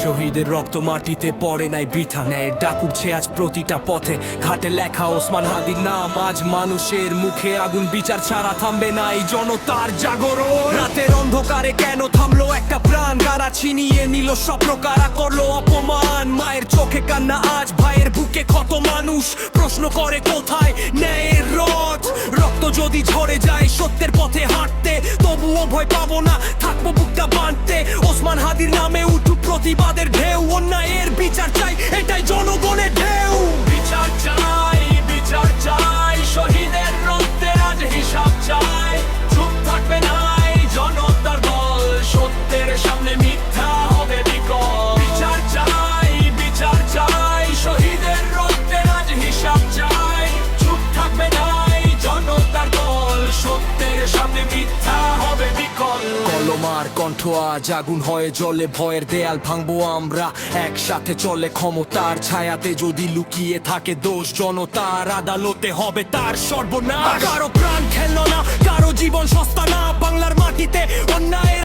শহীদের রক্ত মাটিতে পড়ে নাই বৃথা, ন্যায়ের ডাক উঠছে আজ প্রতিটা পথে। ঘাটে লেখা ওসমান হাদির নাম, আজ মানুষের মুখে আগুন, বিচার ছাড়া থামবে না এই জনতার জাগরণ। রাতের অন্ধকারে কেন থামলো একটা প্রাণ, কারা ছিনিয়ে নিল স্বপ্ন, কারা করলো অপমান। মায়ের চোখে কান্না আজ, ভাইয়ের বুকে ক্ষত মানুষ প্রশ্ন করে কোথায় ন্যায়ের রথ। রক্ত যদি ঝরে যায় সত্যের পথে হাঁটতে, তবুও ভয় পাবো না, থাকবো বুকটা বাঁধতে। ওসমান হাদির নামে উঠুক প্রতিবাদের ঢেউ, অন্যায়ের বিচার চাই, এটাই জনগণের ঢেউ। বিচার চাই, বিচার চাই, শহীদের রক্তের আজ হিসাব চাই। চুপ থাকবে না এই জনতার দল, সত্যের সামনে মিথ্যা হবে বিকল। বিচার চাই, বিচার চাই, শহীদের রক্তের আজ হিসাব চাই। চুপ থাকবে না এই জনতার দল, সত্যের সামনে মিথ্যা হবে বিকল। কলমার কণ্ঠ আজ আগুন হয়ে জ্বলে, ভয়ের দেয়াল ভাঙবো আমরা একসাথে। চলে ক্ষমতার ছায়াতে যদি লুকিয়ে থাকে দোষ, জনতার আদালতে হবে তার সর্বনাশ। কারো প্রাণ খেললো না, কারো জীবন সস্তা না, বাংলার মাটিতে অন্যায়ের